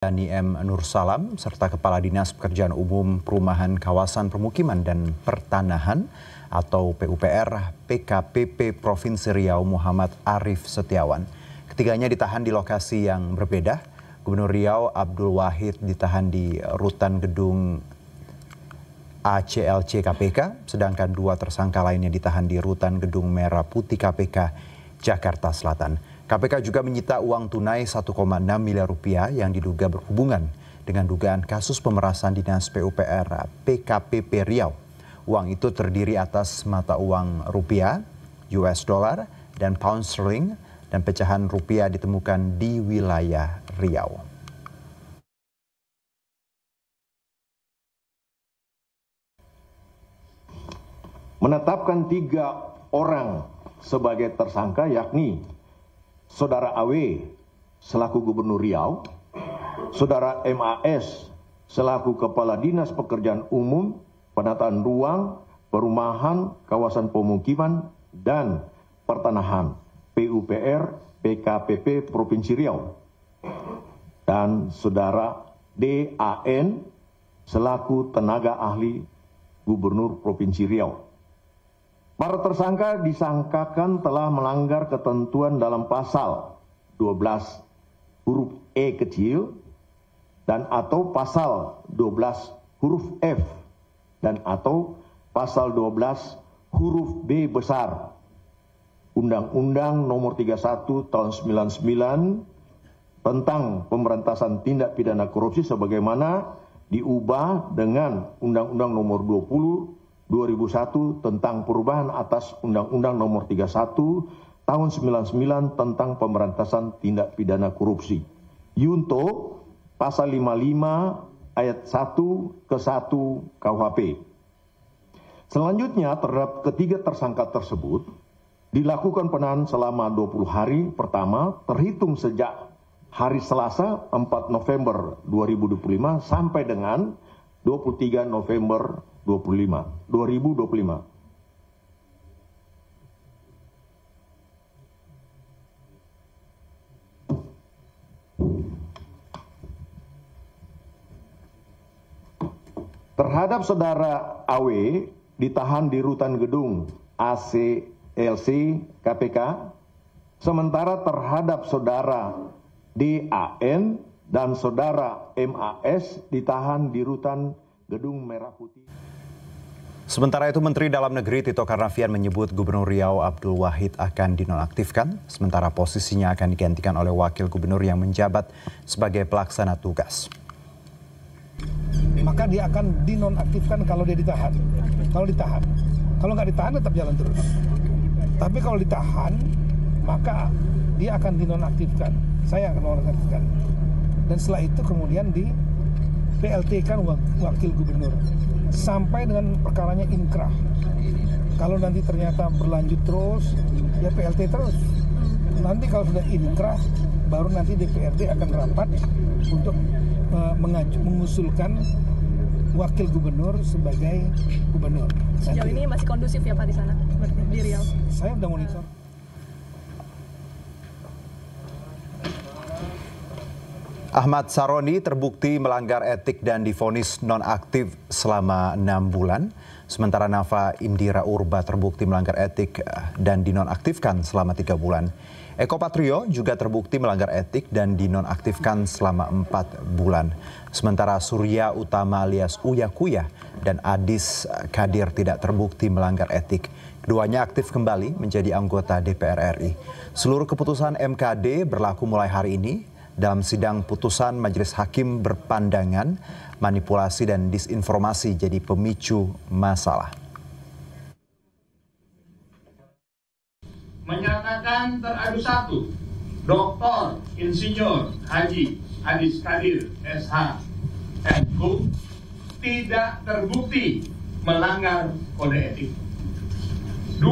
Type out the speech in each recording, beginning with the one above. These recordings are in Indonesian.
Dani M. Nursalam, serta Kepala Dinas Pekerjaan Umum Perumahan Kawasan Permukiman dan Pertanahan atau PUPR PKPP Provinsi Riau Muhammad Arif Setiawan. Ketiganya ditahan di lokasi yang berbeda. Gubernur Riau Abdul Wahid ditahan di rutan gedung ACLC KPK, sedangkan dua tersangka lainnya ditahan di rutan gedung Merah Putih KPK Jakarta Selatan. KPK juga menyita uang tunai 1,6 miliar rupiah yang diduga berhubungan dengan dugaan kasus pemerasan Dinas PUPR PKPP Riau. Uang itu terdiri atas mata uang rupiah, US dollar, dan pound sterling, dan pecahan rupiah ditemukan di wilayah Riau. Menetapkan 3 orang sebagai tersangka, yakni Saudara AW selaku Gubernur Riau, Saudara MAS selaku Kepala Dinas Pekerjaan Umum, Penataan Ruang, Perumahan, Kawasan Pemukiman, dan Pertanahan PUPR PKPP Provinsi Riau, dan Saudara DAN selaku Tenaga Ahli Gubernur Provinsi Riau. Para tersangka disangkakan telah melanggar ketentuan dalam pasal 12 huruf E kecil dan atau pasal 12 huruf F dan atau pasal 12 huruf B besar Undang-Undang Nomor 31 Tahun 99 tentang pemberantasan tindak pidana korupsi sebagaimana diubah dengan Undang-Undang Nomor 2001 tentang perubahan atas Undang-Undang Nomor 31 Tahun 99 tentang pemberantasan tindak pidana korupsi. Yunto pasal 55 ayat 1 ke 1 KUHP. Selanjutnya terhadap ketiga tersangka tersebut dilakukan penahanan selama 20 hari pertama terhitung sejak hari Selasa 4 November 2025 sampai dengan 23 November 2025. Terhadap Saudara AW ditahan di rutan gedung ACLC KPK, sementara terhadap Saudara DAN dan Saudara MAS ditahan di rutan gedung Merah Putih. Sementara itu, Menteri Dalam Negeri Tito Karnavian menyebut Gubernur Riau Abdul Wahid akan dinonaktifkan, sementara posisinya akan digantikan oleh Wakil Gubernur yang menjabat sebagai pelaksana tugas. Maka dia akan dinonaktifkan kalau dia ditahan. Kalau nggak ditahan tetap jalan terus. Tapi kalau ditahan, maka dia akan dinonaktifkan. Saya akan dinonaktifkan. Dan setelah itu kemudian di PLT-kan Wakil Gubernur sampai dengan perkaranya inkrah. Kalau nanti ternyata berlanjut terus, ya PLT terus. Nanti kalau sudah inkrah, baru nanti DPRD akan rapat untuk mengusulkan Wakil Gubernur sebagai Gubernur. Sejauh ini masih kondusif ya Pak di sana, di Riau? Saya sudah monitor. Ahmad Saroni terbukti melanggar etik dan divonis nonaktif selama 6 bulan. Sementara Nafa Indira Urba terbukti melanggar etik dan dinonaktifkan selama 3 bulan. Eko Patrio juga terbukti melanggar etik dan dinonaktifkan selama 4 bulan. Sementara Surya Utama alias Uya Kuya dan Adis Kadir tidak terbukti melanggar etik. Keduanya aktif kembali menjadi anggota DPR RI. Seluruh keputusan MKD berlaku mulai hari ini. Dalam sidang putusan, Majelis Hakim berpandangan manipulasi dan disinformasi jadi pemicu masalah. Menyatakan teradu 1, Dr. Insinyur Haji Adis Kadir SH MKum tidak terbukti melanggar kode etik. 2,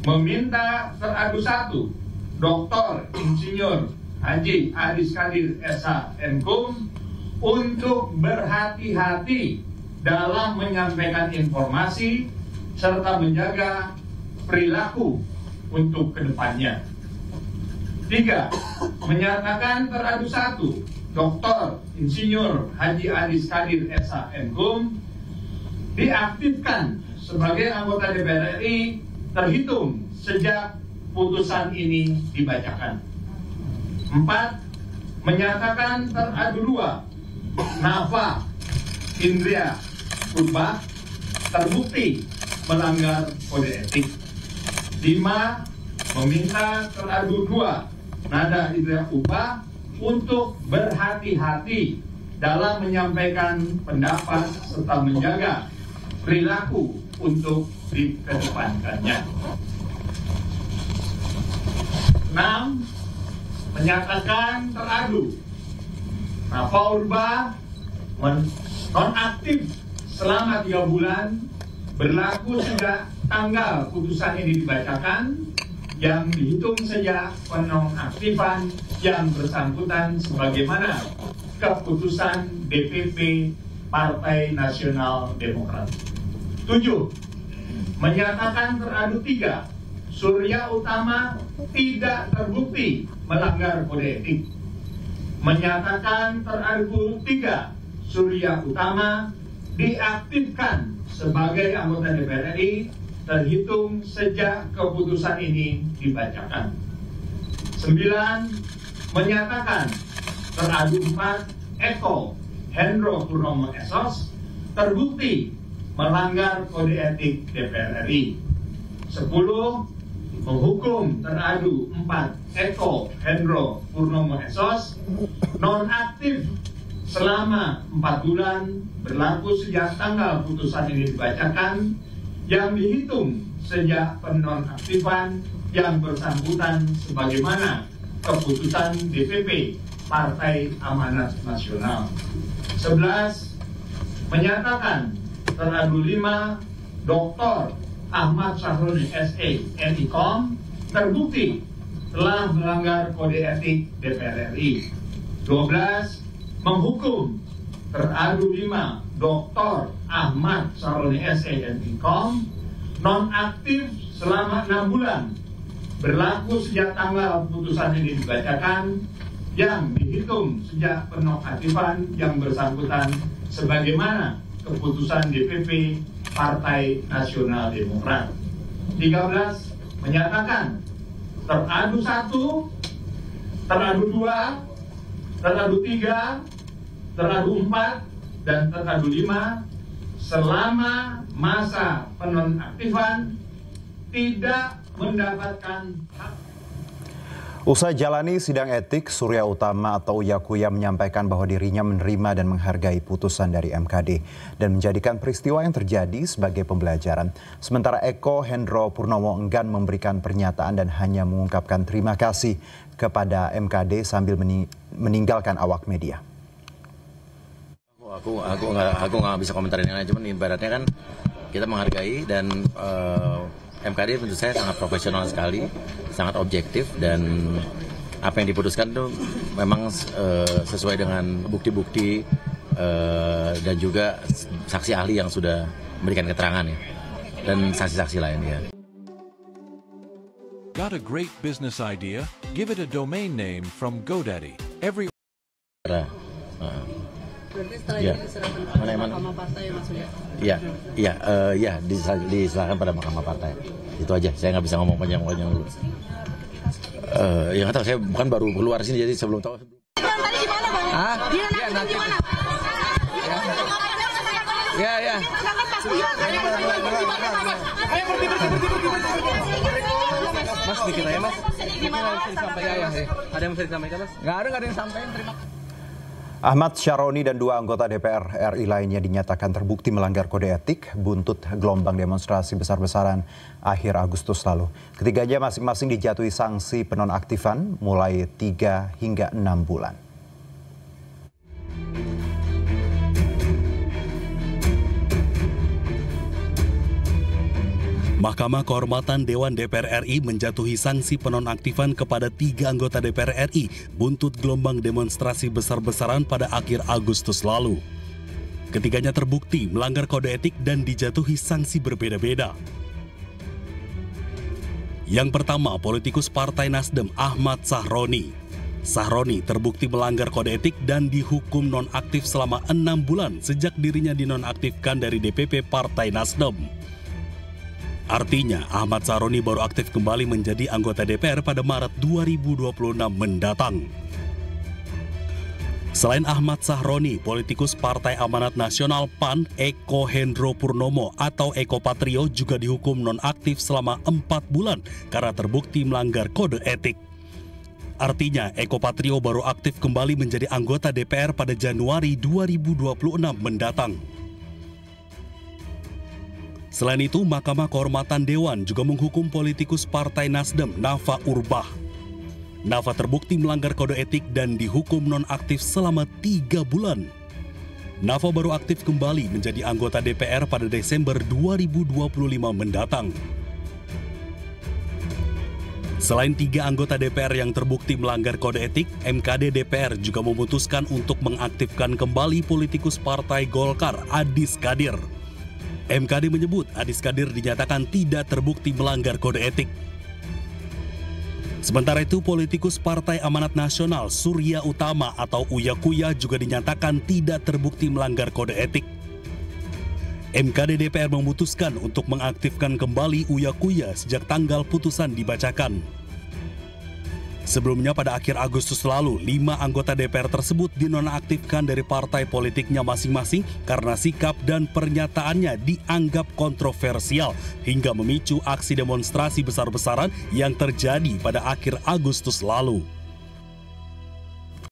meminta teradu 1, Dr. Insinyur Haji Adis Kadir SH MKum untuk berhati-hati dalam menyampaikan informasi serta menjaga perilaku untuk kedepannya. 3. Menyatakan teradu 1 Dr. Insinyur Haji Aris Kadir SH.M.Kum diaktifkan sebagai anggota DPR RI terhitung sejak putusan ini dibacakan. 4. Menyatakan teradu 2 Nafa Indria Urba terbukti melanggar kode etik. 5. Meminta teradu 2 Nada Indria Urba untuk berhati-hati dalam menyampaikan pendapat serta menjaga perilaku untuk dikedepankannya. 6. Menyatakan teradu Nafa Urba nonaktif selama 3 bulan berlaku sejak tanggal putusan ini dibacakan yang dihitung sejak penonaktifan yang bersangkutan sebagaimana keputusan DPP Partai Nasional Demokrat. 7. Menyatakan teradu 3 Surya Utama tidak terbukti melanggar kode etik. Menyatakan teradu 3 Surya Utama diaktifkan sebagai anggota DPR RI terhitung sejak keputusan ini dibacakan. 9. Menyatakan teradu 4 Eko Hendro Purnomo SOS terbukti melanggar kode etik DPR RI. 10. Menghukum teradu 4 Eko Hendro Purnomo SOS nonaktif selama 4 bulan berlaku sejak tanggal putusan ini dibacakan yang dihitung sejak penonaktifan yang bersangkutan sebagaimana keputusan DPP Partai Amanat Nasional. 11. Menyatakan teradu 5 Dr. Ahmad Sahroni SE.MIKOM terbukti telah melanggar kode etik DPR RI. 12. Menghukum teradu 5 Dr. Ahmad Sahroni SE.MIKOM nonaktif selama 6 bulan berlaku sejak tanggal putusan ini dibacakan yang dihitung sejak penonaktifan yang bersangkutan sebagaimana keputusan DPP Partai Nasional Demokrat. 13. Menyatakan teradu 1, teradu 2, teradu 3, teradu 4, dan teradu 5 selama masa penonaktifan tidak mendapatkan hak. Usai jalani sidang etik, Surya Utama atau Uyakuya menyampaikan bahwa dirinya menerima dan menghargai putusan dari MKD dan menjadikan peristiwa yang terjadi sebagai pembelajaran. Sementara Eko Hendro Purnomo enggan memberikan pernyataan dan hanya mengungkapkan terima kasih kepada MKD sambil meninggalkan awak media. Aku nggak bisa komentarin yang lain, cuman ibaratnya kan kita menghargai dan MKD menurut saya sangat profesional sekali, sangat objektif, dan apa yang diputuskan itu memang sesuai dengan bukti-bukti dan juga saksi ahli yang sudah memberikan keterangan ya, dan saksi-saksi lain ya. Got a great business idea? Give it a domain name from GoDaddy. Berarti setelah ini diserahkan pada Mahkamah Partai ya, Mas Surya? Iya, diserahkan pada Mahkamah Partai. Itu aja, saya nggak bisa ngomong panjang-panjang dulu. Ya nggak tahu, saya bukan baru keluar sini, jadi sebelum tahu. Yang tadi gimana, Bang? Ah? Dia nanti gimana? Ya. Mas, dikit aja, Mas. Ada yang bisa disampaikan, Mas? Nggak ada yang sampaikan, terima kasih. Ahmad Syaroni dan 2 anggota DPR RI lainnya dinyatakan terbukti melanggar kode etik buntut gelombang demonstrasi besar-besaran akhir Agustus lalu. Ketiganya masing-masing dijatuhi sanksi penonaktifan mulai 3 hingga 6 bulan. Mahkamah Kehormatan Dewan DPR RI menjatuhi sanksi penonaktifan kepada 3 anggota DPR RI buntut gelombang demonstrasi besar-besaran pada akhir Agustus lalu. Ketiganya terbukti melanggar kode etik dan dijatuhi sanksi berbeda-beda. Yang pertama, politikus Partai Nasdem Ahmad Sahroni. Sahroni terbukti melanggar kode etik dan dihukum nonaktif selama 6 bulan sejak dirinya dinonaktifkan dari DPP Partai Nasdem. Artinya, Ahmad Sahroni baru aktif kembali menjadi anggota DPR pada Maret 2026 mendatang. Selain Ahmad Sahroni, politikus Partai Amanat Nasional PAN Eko Hendro Purnomo atau Eko Patrio juga dihukum nonaktif selama 4 bulan karena terbukti melanggar kode etik. Artinya, Eko Patrio baru aktif kembali menjadi anggota DPR pada Januari 2026 mendatang. Selain itu, Mahkamah Kehormatan Dewan juga menghukum politikus Partai Nasdem Nafa Urbah. Nafa terbukti melanggar kode etik dan dihukum nonaktif selama 3 bulan. Nafa baru aktif kembali menjadi anggota DPR pada Desember 2025 mendatang. Selain 3 anggota DPR yang terbukti melanggar kode etik, MKD DPR juga memutuskan untuk mengaktifkan kembali politikus Partai Golkar Adis Kadir. MKD menyebut Adis Kadir dinyatakan tidak terbukti melanggar kode etik. Sementara itu, politikus Partai Amanat Nasional Surya Utama atau Uya Kuya juga dinyatakan tidak terbukti melanggar kode etik. MKD DPR memutuskan untuk mengaktifkan kembali Uya Kuya sejak tanggal putusan dibacakan. Sebelumnya pada akhir Agustus lalu, 5 anggota DPR tersebut dinonaktifkan dari partai politiknya masing-masing karena sikap dan pernyataannya dianggap kontroversial hingga memicu aksi demonstrasi besar-besaran yang terjadi pada akhir Agustus lalu.